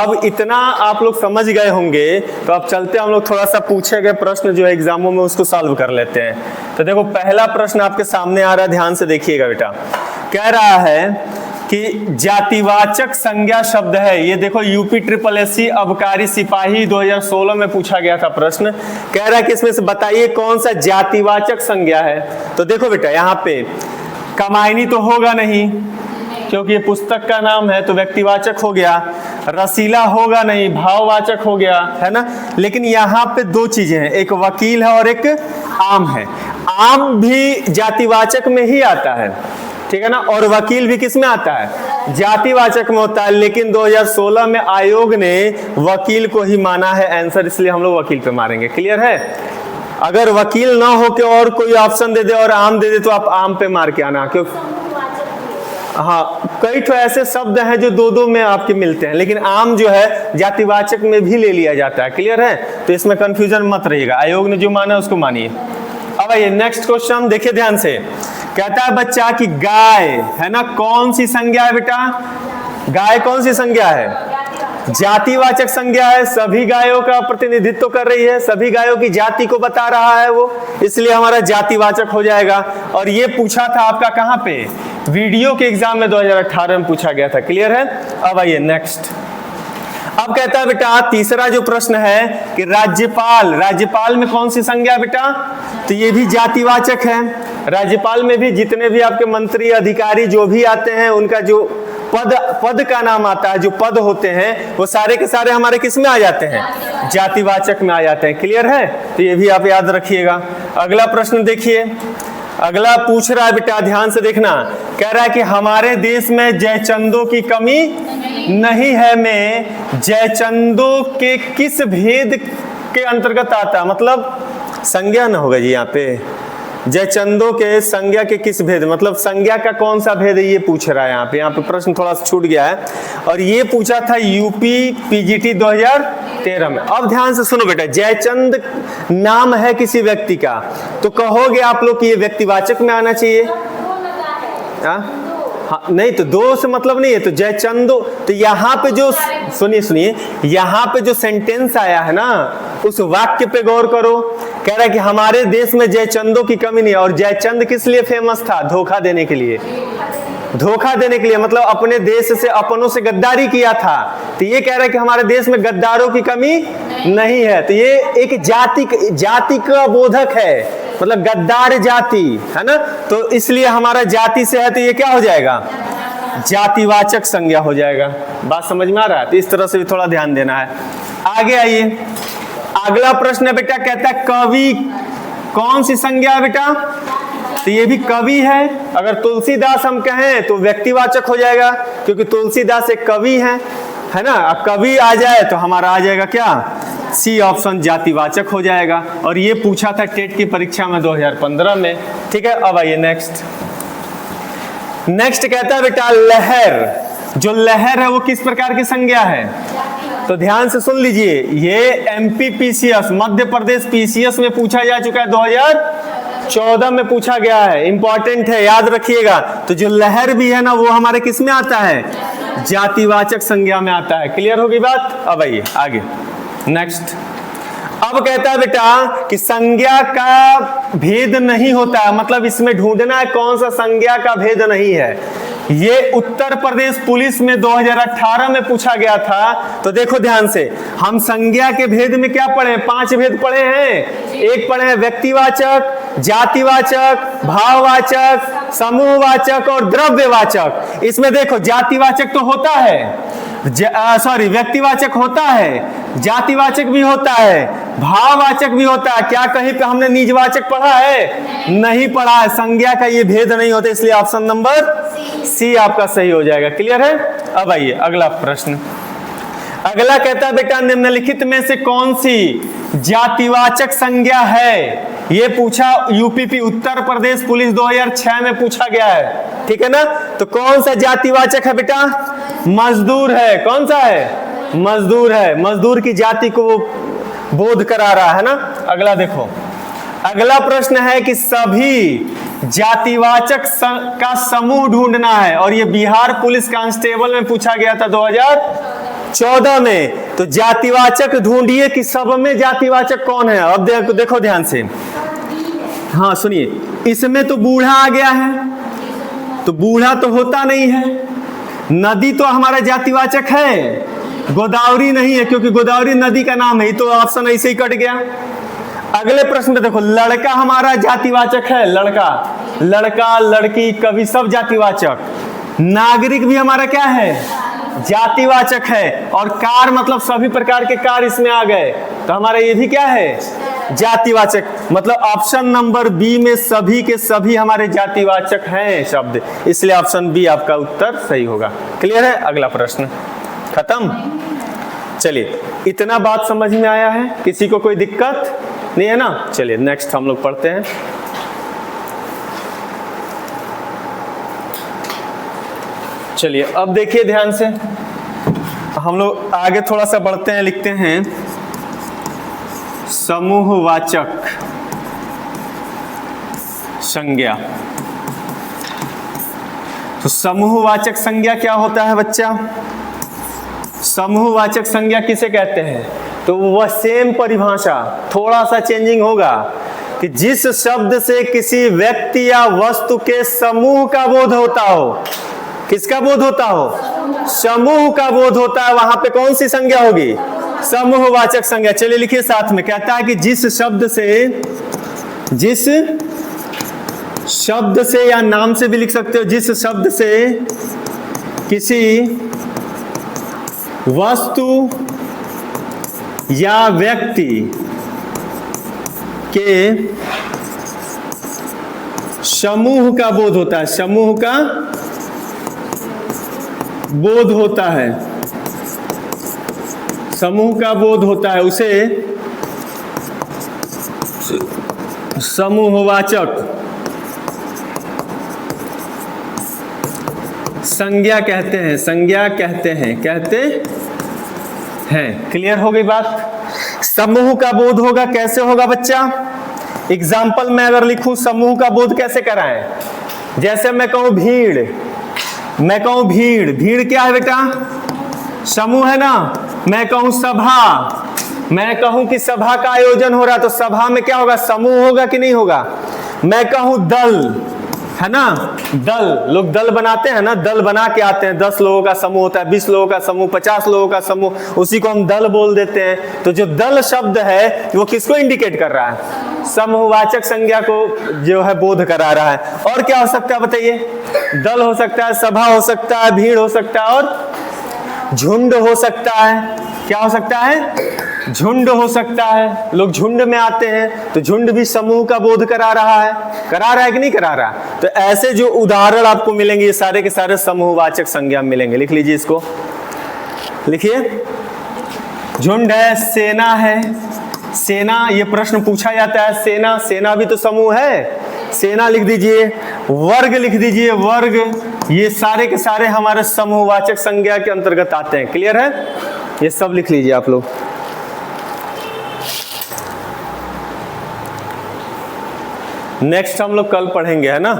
अब इतना आप लोग समझ गए होंगे, तो अब चलते हम लोग थोड़ा सा पूछे गए प्रश्न जो है एग्जामों में उसको सॉल्व कर लेते हैं। तो देखो पहला प्रश्न आपके सामने आ रहा है, ध्यान से देखिएगा बेटा। कह रहा है कि जातिवाचक संज्ञा शब्द है, ये देखो यूपी SSSC अबकारी सिपाही 2016 में पूछा गया था प्रश्न। कह रहा है कि इसमें से बताइए कौन सा जातिवाचक संज्ञा है। तो देखो बेटा यहाँ पे कमायनी तो होगा नहीं क्योंकि ये पुस्तक का नाम है तो व्यक्तिवाचक हो गया, रसीला होगा नहीं, भाववाचक हो गया, है ना। लेकिन यहाँ पे दो चीजें हैं, एक वकील है और एक आम है। आम भी जातिवाचक में ही आता है, ठीक है ना, और वकील भी किस में आता है, जातिवाचक में होता है। लेकिन 2016 में आयोग ने वकील को ही माना है आंसर, इसलिए हम लोग वकील पे मारेंगे। क्लियर है। अगर वकील ना हो के और कोई ऑप्शन दे दे और आम दे दे तो आप आम पे मार के आना, क्यों। हाँ, कई तो ऐसे शब्द हैं जो दो दो में आपके मिलते हैं, लेकिन आम जो है जातिवाचक में भी ले लिया जाता है। क्लियर है। तो इसमें कंफ्यूजन मत रहिएगा, आयोग ने जो माना है उसको मानिए। अब आइए नेक्स्ट क्वेश्चन देखिए ध्यान से। कहता है बच्चा कि गाय है ना, कौन सी संज्ञा है बेटा, गाय कौन सी संज्ञा है, जातिवाचक संज्ञा है, सभी गायों का प्रतिनिधित्व कर रही है, सभी गायों की जाति को बता रहा है वो, इसलिए हमारा जातिवाचक हो जाएगा। और ये पूछा था आपका कहां पे, वीडियो के एग्जाम में 2018 में पूछा गया था। क्लियर है। अब आइए नेक्स्ट। अब कहता है बेटा तीसरा जो प्रश्न है कि राज्यपाल, राज्यपाल में कौन सी संज्ञा है बेटा, तो ये भी जातिवाचक है। राज्यपाल में भी जितने भी आपके मंत्री अधिकारी जो भी आते हैं उनका जो पद का नाम आता है, जो पद होते हैं वो सारे के सारे हमारे किस में आ जाते हैं, जातिवाचक में आ जाते हैं। क्लियर है। तो ये भी आप याद रखिएगा। अगला प्रश्न देखिए, अगला पूछ रहा है बेटा, ध्यान से देखना। कह रहा है कि हमारे देश में जयचंदों की कमी नहीं है में जयचंदों के किस भेद के अंतर्गत आता, मतलब संज्ञा ना होगा जी यहाँ पे, जयचंदों के संज्ञा के किस भेद, मतलब संज्ञा का कौन सा भेद है ये पूछ रहा है यहाँ पे प्रश्न थोड़ा सा छूट गया है। और ये पूछा था यूपी PGT 2013 में। अब ध्यान से सुनो बेटा, जयचंद नाम है किसी व्यक्ति का, तो कहोगे आप लोग कि ये व्यक्तिवाचक में आना चाहिए। हाँ नहीं, तो दो से मतलब नहीं है, तो जयचंदो, तो यहाँ पे जो सुनिए यहाँ पे जो सेंटेंस आया है ना उस वाक्य पे गौर करो। कह रहा है कि हमारे देश में जयचंदों की कमी नहीं है। और जयचंद किस लिए फेमस था, धोखा देने के लिए, धोखा देने के लिए, मतलब अपने देश से अपनों से गद्दारी किया था। तो ये कह रहा है कि हमारे देश में गद्दारों की कमी नहीं है। तो ये एक जाति का बोधक है, मतलब गद्दार जाति है ना, तो इसलिए हमारा जाति से है, तो ये क्या हो जाएगा, जातिवाचक संज्ञा हो जाएगा। बात समझ में आ रहा है। तो इस तरह से भी थोड़ा ध्यान देना है। आगे आइए, अगला प्रश्न है बेटा, कहता है कवि कौन सी संज्ञा है बेटा, तो ये भी कवि है। अगर तुलसीदास हम कहें तो व्यक्तिवाचक हो जाएगा क्योंकि तुलसीदास एक कवि है ना। कवि आ जाए तो हमारा आ जाएगा क्या, सी ऑप्शन, जातिवाचक हो जाएगा। और ये पूछा था टेट की परीक्षा में 2015 में। ठीक है। अब आइए नेक्स्ट कहता है बेटा लहर, जो लहर है वो किस प्रकार की संज्ञा है, तो ध्यान से सुन लीजिए। ये MP PCS Madhya Pradesh PCS में पूछा जा चुका है, 2014 में पूछा गया है, इंपॉर्टेंट है, याद रखिएगा। तो जो लहर भी है ना वो हमारे किस में आता है, जातिवाचक संज्ञा में आता है। क्लियर होगी बात। अब आइए आगे नेक्स्ट। अब कहता है बेटा कि संज्ञा का भेद नहीं होता है, मतलब इसमें ढूंढना है कौन सा संज्ञा का भेद नहीं है। ये उत्तर प्रदेश पुलिस में 2018 में पूछा गया था। तो देखो ध्यान से, हम संज्ञा के भेद में क्या पढ़े, 5 भेद पढ़े हैं। एक पढ़े हैं व्यक्तिवाचक, जातिवाचक, भाववाचक, समूहवाचक और द्रव्यवाचक। इसमें देखो जातिवाचक तो होता है, व्यक्तिवाचक होता है, जातिवाचक भी होता है, भाववाचक भी होता है। क्या कहीं पे हमने निजवाचक पढ़ा है, नहीं पढ़ा है। संज्ञा का ये भेद नहीं होता, इसलिए ऑप्शन नंबर सी आपका सही हो जाएगा। क्लियर है। अब आइए अगला प्रश्न। अगला कहता है बेटा निम्नलिखित में से कौन सी जातिवाचक संज्ञा है, ये पूछा यूपीपी उत्तर प्रदेश पुलिस 2006 में पूछा गया है। ठीक है ना। तो कौन सा जातिवाचक है बेटा, मजदूर है। कौन सा है, मजदूर है। मजदूर की जाति को वो बोध करा रहा है ना। अगला देखो, अगला प्रश्न है कि सभी जातिवाचक का समूह ढूंढना है, और ये बिहार पुलिस कांस्टेबल में पूछा गया था 14 में। तो जातिवाचक ढूंढिए कि सब में जातिवाचक कौन है। अब देखो ध्यान से, हाँ सुनिए, इसमें तो बूढ़ा आ गया है, तो बूढ़ा तो होता नहीं है। नदी तो हमारा जातिवाचक है, गोदावरी नहीं है, क्योंकि गोदावरी नदी का नाम है, तो ऑप्शन ऐसे ही कट गया। अगले प्रश्न में देखो, लड़का हमारा जातिवाचक है, लड़का, लड़का लड़की कवि सब जातिवाचक। नागरिक भी हमारा क्या है, जातिवाचक है। और कार मतलब सभी प्रकार के कार इसमें आ गए, तो हमारा ये भी क्या है, जातिवाचक। मतलब ऑप्शन नंबर बी में सभी के सभी हमारे जातिवाचक हैं शब्द, इसलिए ऑप्शन बी आपका उत्तर सही होगा। क्लियर है। अगला प्रश्न खत्म। चलिए, इतना बात समझ में आया है, किसी को कोई दिक्कत नहीं है ना। चलिए नेक्स्ट हम लोग पढ़ते हैं। चलिए अब देखिए ध्यान से, हम लोग आगे थोड़ा सा बढ़ते हैं, लिखते हैं समूहवाचक संज्ञा। तो समूहवाचक संज्ञा क्या होता है बच्चा? समूहवाचक संज्ञा किसे कहते हैं? तो वह सेम परिभाषा, थोड़ा सा चेंजिंग होगा कि जिस शब्द से किसी व्यक्ति या वस्तु के समूह का बोध होता हो। किसका बोध होता हो? समूह का बोध होता है, वहां पे कौन सी संज्ञा होगी? समूहवाचक संज्ञा। चलिए लिखिए साथ में, कहता है कि जिस शब्द से या नाम से भी लिख सकते हो, जिस शब्द से किसी वस्तु या व्यक्ति के समूह का बोध होता है, समूह का बोध होता है, समूह का बोध होता है, उसे समूहवाचक संज्ञा कहते हैं, संज्ञा कहते हैं। क्लियर हो गई बात? समूह का बोध होगा, कैसे होगा बच्चा? एग्जाम्पल में अगर लिखूं समूह का बोध कैसे कराएं? जैसे मैं कहूं भीड़, मैं कहूं भीड़, भीड़ क्या है बेटा? समूह है ना। मैं कहूं सभा, मैं कहूं कि सभा का आयोजन हो रहा, तो सभा में क्या होगा? समूह होगा कि नहीं होगा? मैं कहूं दल, है ना, दल, लोग दल बनाते हैं ना, दल बना के आते हैं, 10 लोगों का समूह होता है, 20 लोगों का समूह, 50 लोगों का समूह, उसी को हम दल बोल देते हैं। तो जो दल शब्द है वो किसको इंडिकेट कर रहा है? समूहवाचक संज्ञा को जो है बोध करा रहा है। और क्या हो सकता है बताइए? दल हो सकता है, सभा हो सकता है, भीड़ हो सकता है, और झुंड हो सकता है। क्या हो सकता है? झुंड हो सकता है, लोग झुंड में आते हैं, तो झुंड भी समूह का बोध करा रहा है कि नहीं करा रहा? तो ऐसे जो उदाहरण आपको मिलेंगे, ये सारे के सारे समूहवाचक संज्ञा मिलेंगे। लिख लीजिए इसको, लिखिए। झुंड है, सेना है, सेना, ये प्रश्न पूछा जाता है, सेना, सेना भी तो समूह है, सेना लिख दीजिए। वर्ग लिख दीजिए, वर्ग, ये सारे के सारे हमारे समूहवाचक संज्ञा के अंतर्गत आते हैं। क्लियर है? ये सब लिख लीजिए आप लोग। नेक्स्ट हम लोग कल पढ़ेंगे, है ना।